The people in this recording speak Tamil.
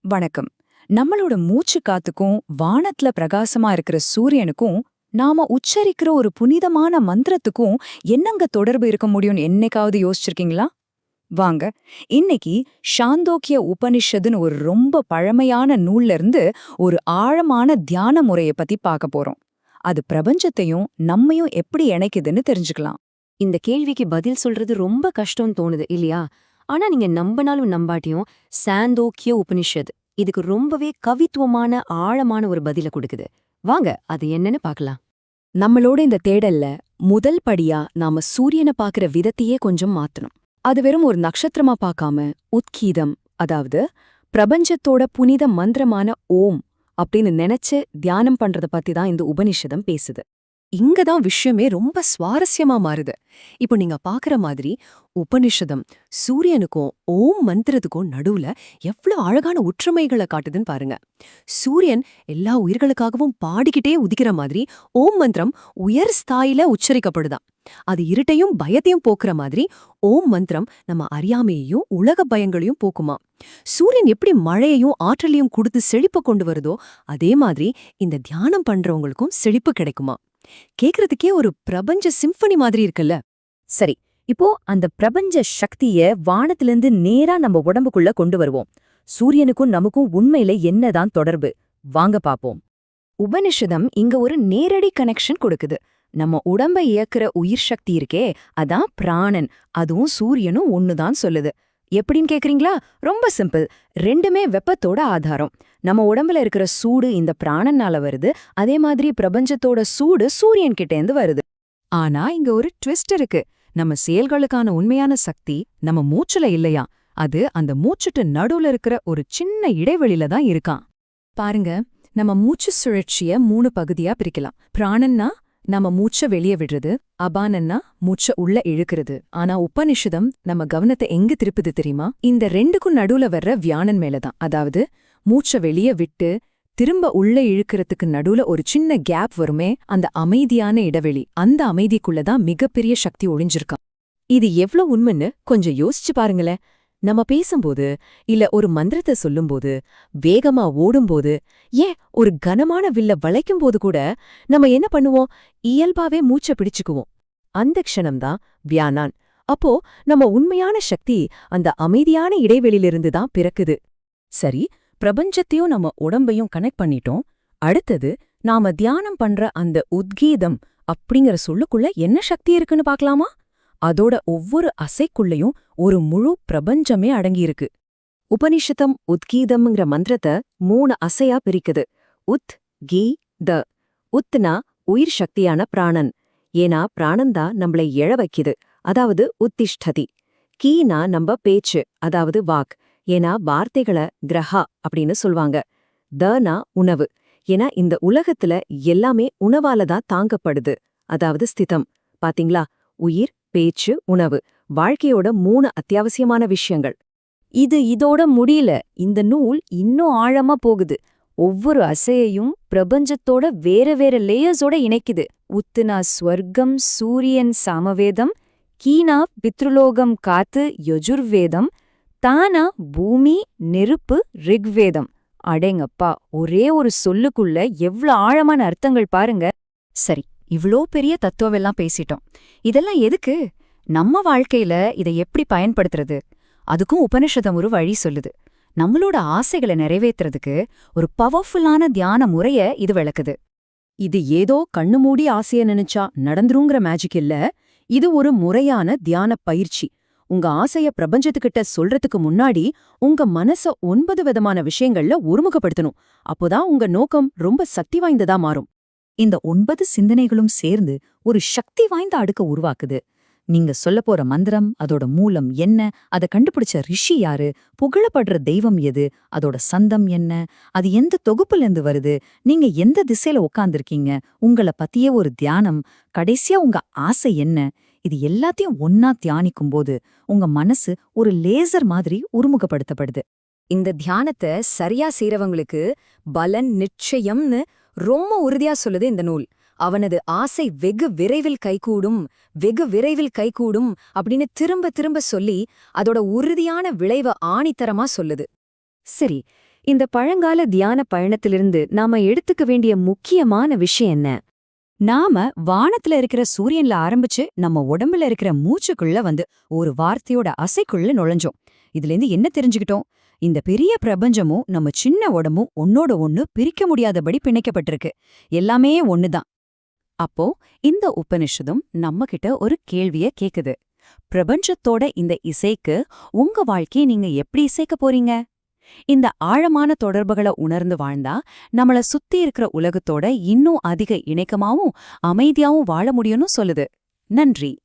வணக்கம். நம்மளோட மூச்சு காத்துக்கும் வானத்துல பிரகாசமா இருக்கிற சூரியனுக்கும் நாம உச்சரிக்கிற ஒரு புனிதமான மந்திரத்துக்கும் என்னங்க தொடர்பு இருக்க முடியும்னு என்னைக்காவது யோசிச்சிருக்கீங்களா? வாங்க, இன்னைக்கு சாந்தோக்கிய உபனிஷத்துன்னு ஒரு ரொம்ப பழமையான நூல்ல இருந்து ஒரு ஆழமான தியான முறைய பத்தி பார்க்க போறோம். அது பிரபஞ்சத்தையும் நம்மையும் எப்படி இணைக்குதுன்னு தெரிஞ்சுக்கலாம். இந்த கேள்விக்கு பதில் சொல்றது ரொம்ப கஷ்டம்னு தோணுது இல்லையா? ஆனா நீங்க நம்பினாலும் நம்பாட்டியும் சாந்தோக்கிய உபனிஷத் இதுக்கு ரொம்பவே கவித்துவமான ஆழமான ஒரு பதில கொடுக்குது. வாங்க அது என்னன்னு பார்க்கலாம். நம்மளோட இந்த தேடல்ல முதல் படியா நாம சூரியனை பார்க்கிற விதத்தையே கொஞ்சம் மாத்தணும். அது வெறும் ஒரு நட்சத்திரமா பார்க்காம உத்கீதம், அதாவது பிரபஞ்சத்தோட புனித மந்திரமான ஓம் அப்படின்னு நினைச்சு தியானம் பண்றத பத்தி தான் இந்த உபனிஷதம் பேசுது. இங்கதான் விஷயமே ரொம்ப சுவாரஸ்யமா மாறுது. இப்போ நீங்க பாக்குற மாதிரி உபனிஷதம் சூரியனுக்கும் ஓம் மந்திரத்துக்கும் நடுவுல எவ்வளவு அழகான ஒற்றுமைகளை காட்டுதுன்னு பாருங்க. சூரியன் எல்லா உயிர்களுக்காகவும் பாடிக்கிட்டே உதிக்கிற மாதிரி ஓம் மந்திரம் உயர் ஸ்தாயில உச்சரிக்கப்படுதாம். அது இருட்டையும் பயத்தையும் போக்குற மாதிரி ஓம் மந்திரம் நம்ம அறியாமையையும் உலக பயங்களையும் போக்குமா. சூரியன் எப்படி மழையையும் ஆற்றலையும் கொடுத்து செழிப்ப கொண்டு வருதோ அதே மாதிரி இந்த தியானம் பண்றவங்களுக்கும் செழிப்பு கிடைக்குமா. கேக்குறதுக்கே ஒரு பிரபஞ்ச சிம்பனி மாதிரி இருக்குல்ல. சரி, இப்போ அந்த பிரபஞ்ச சக்திய வானத்திலிருந்து நேரா நம்ம உடம்புக்குள்ள கொண்டு வருவோம். சூரியனுக்கும் நமக்கும் உண்மையில என்னதான் தொடர்பு? வாங்க பாப்போம். உபனிஷதம் இங்க ஒரு நேரடி கனெக்ஷன் கொடுக்குது. நம்ம உடம்ப இயக்குற உயிர் சக்தி இருக்கே, அதான் பிராணன். அதுவும் சூரியனும் ஒண்ணுதான் சொல்லுது. எப்படின்னு கேக்குறீங்களா? ரொம்ப சிம்பிள். ரெண்டுமே வெப்பத்தோட ஆதாரம். நம்ம உடம்புல இருக்கிற சூடு இந்த பிராணனால வருது, அதே மாதிரி பிரபஞ்சத்தோட சூடு சூரியன் கிட்டேந்து வருது. ஆனா இங்க ஒரு ட்விஸ்ட் இருக்கு. நம்ம செயல்களுக்கான உண்மையான சக்தி நம்ம மூச்சுல இல்லையா, அது அந்த மூச்சுட்டு நடுவுல இருக்கிற ஒரு சின்ன இடைவெளியில தான் இருக்கான். பாருங்க, நம்ம மூச்சு சுழற்சிய 3 பகுதியா பிரிக்கலாம். பிராணன்னா நம்ம மூச்ச வெளியே விடுறது, அபானன்னா மூச்ச உள்ள இழுக்கிறது. ஆனா உபனிஷதம் நம்ம கவனத்தை எங்க திருப்புது தெரியுமா? இந்த ரெண்டுக்கும் நடுவுல வர்ற வியானன் மேலதான். அதாவது மூச்ச வெளியே விட்டு திரும்ப உள்ள இழுக்கிறதுக்கு நடுவுல ஒரு சின்ன கேப் வருமே, அந்த அமைதியான இடைவெளி. அந்த அமைதிக்குள்ளதான் மிகப்பெரிய சக்தி ஒளிஞ்சிருக்கான். இது எவ்ளோ உண்மைன்னு கொஞ்சம் யோசிச்சு பாருங்களேன். நம்ம பேசும்போது, இல்ல ஒரு மந்திரத்தை சொல்லும்போது, வேகமா ஓடும்போது, ஏன் ஒரு கனமான வில்ல வளைக்கும்போது கூட நம்ம என்ன பண்ணுவோம்? இயல்பாவே மூச்ச பிடிச்சுக்குவோம். அந்த க்ஷணம்தான் வியானான். அப்போ நம்ம உண்மையான சக்தி அந்த அமைதியான இடைவெளியிலிருந்து தான் பிறக்குது. சரி, பிரபஞ்சத்தையும் நம்ம உடம்பையும் கனெக்ட் பண்ணிட்டோம். அடுத்தது நாம தியானம் பண்ற அந்த உத்கீதம் அப்படிங்கிற சொல்லுக்குள்ள என்ன சக்தி இருக்குன்னு பார்க்கலாமா? அதோட ஒவ்வொரு அசைக்குள்ளயும் ஒரு முழு பிரபஞ்சமே அடங்கியிருக்கு. உபனிஷதம் உத்கீதம்ங்கிற மந்திரத்தை 3 அசையா பிரிக்குது. உத் கீ த. உத்னா உயிர் சக்தியான பிராணன். ஏன்னா பிராணந்தா நம்மளை எழ வைக்குது, அதாவது உத்திஷ்டதி. கீனா நம்ம பேச்சு, அதாவது வாக். ஏன்னா வார்த்தைகளை கிரஹா அப்படின்னு சொல்வாங்க. தனா உணவு. ஏன்னா இந்த உலகத்துல எல்லாமே உணவாலதான் தாங்கப்படுது, அதாவது ஸ்திதம். பாத்தீங்களா? உயிர், பேச்சு, உணவு, வாழ்க்கையோட 3 அத்தியாவசியமான விஷயங்கள். இதோட முடியல. இந்த நூல் இன்னும் ஆழமா போகுது. ஒவ்வொரு அசையையும் பிரபஞ்சத்தோட வேற வேற லேயர்ஸோட இணைக்குது. உத்துனா ஸ்வர்க்கம், சூரியன் சாமவேதம். கீனா பித்ருலோகம், காத்து யஜுர்வேதம். தானா பூமி, நெருப்பு, ரிக்வேதம். அடேங்கப்பா, ஒரே ஒரு சொல்லுக்குள்ள எவ்ளோ ஆழமான அர்த்தங்கள் பாருங்க. சரி, இவ்ளோ பெரிய தத்துவமெல்லாம் பேசிட்டோம். இதெல்லாம் எதுக்கு? நம்ம வாழ்க்கையில இதை எப்படி பயன்படுத்துறது? அதுக்கும் உபனிஷதம் ஒரு வழி சொல்லுது. நம்மளோட ஆசைகளை நிறைவேத்துறதுக்கு ஒரு பவர்ஃபுல்லான தியான முறைய இது விளக்குது. இது ஏதோ கண்ணு மூடி ஆசைய நினைச்சா நடந்துருங்கிற மேஜிக் இல்ல. இது ஒரு முறையான தியான பயிற்சி. உங்க ஆசைய பிரபஞ்சத்துக்கிட்ட சொல்றதுக்கு முன்னாடி உங்க மனச 9 விதமான விஷயங்கள்ல ஒருமுகப்படுத்தணும். அப்போதான் உங்க நோக்கம் ரொம்ப சக்தி வாய்ந்ததா மாறும். இந்த 9 சிந்தனைகளும் சேர்ந்து ஒரு சக்தி வாய்ந்த அடுக்க உருவாக்குது. நீங்க சொல்லப் போற மந்திரம், அதோட மூலம் என்ன, அதை கண்டுபிடிச்ச ரிஷி யாரு, புகழப்படுற தெய்வம் எது, அதோட சந்தம் என்ன, அது எந்த தொகுப்புலேருந்து வருது, நீங்க எந்த திசையில உட்கார்ந்திருக்கீங்க, உங்கள பத்தியே ஒரு தியானம், கடைசியா உங்க ஆசை என்ன, இது எல்லாத்தையும் ஒன்னா தியானிக்கும்போது உங்க மனசு ஒரு லேசர் மாதிரி உருமுகப்படுத்தப்படுது. இந்த தியானத்தை சரியா செய்றவங்களுக்கு பலன் நிச்சயம்னு ரொம்ப உறுதியா சொல்லுது இந்த நூல். அவனது ஆசை வெகு விரைவில் கைகூடும், வெகு விரைவில் கைகூடும் அப்படின்னு திரும்ப திரும்ப சொல்லி அதோட உறுதியான விளைவ ஆணித்தரமா சொல்லுது. சரி, இந்த பழங்கால தியான பயணத்திலிருந்து நாம எடுத்துக்க வேண்டிய முக்கியமான விஷயம் என்ன? நாம வானத்துல இருக்கிற சூரியன்ல ஆரம்பிச்சு நம்ம உடம்புல இருக்கிற மூச்சுக்குள்ள வந்து ஒரு வார்த்தையோட அசைக்குள்ள நுழைஞ்சோம். இதுல இருந்து என்ன தெரிஞ்சுக்கிட்டோம்? இந்த பெரிய பிரபஞ்சமும் நம்ம சின்ன உடம்பும் ஒன்னோட ஒண்ணு பிரிக்க முடியாதபடி பிணைக்கப்பட்டிருக்கு. எல்லாமே ஒண்ணுதான். அப்போ இந்த உபனிஷதம் நம்ம கிட்ட ஒரு கேள்விய கேக்குது. பிரபஞ்சத்தோட இந்த இசைக்கு உங்க வாழ்க்கையை நீங்க எப்படி இசைக்க போறீங்க? இந்த ஆழமான தொடர்புகளை உணர்ந்து வாழ்ந்தா நம்மள சுத்தி இருக்கிற உலகத்தோட இன்னும் அதிக இணக்கமாவும் அமைதியாவும் வாழ முடியும்னு சொல்லுது. நன்றி.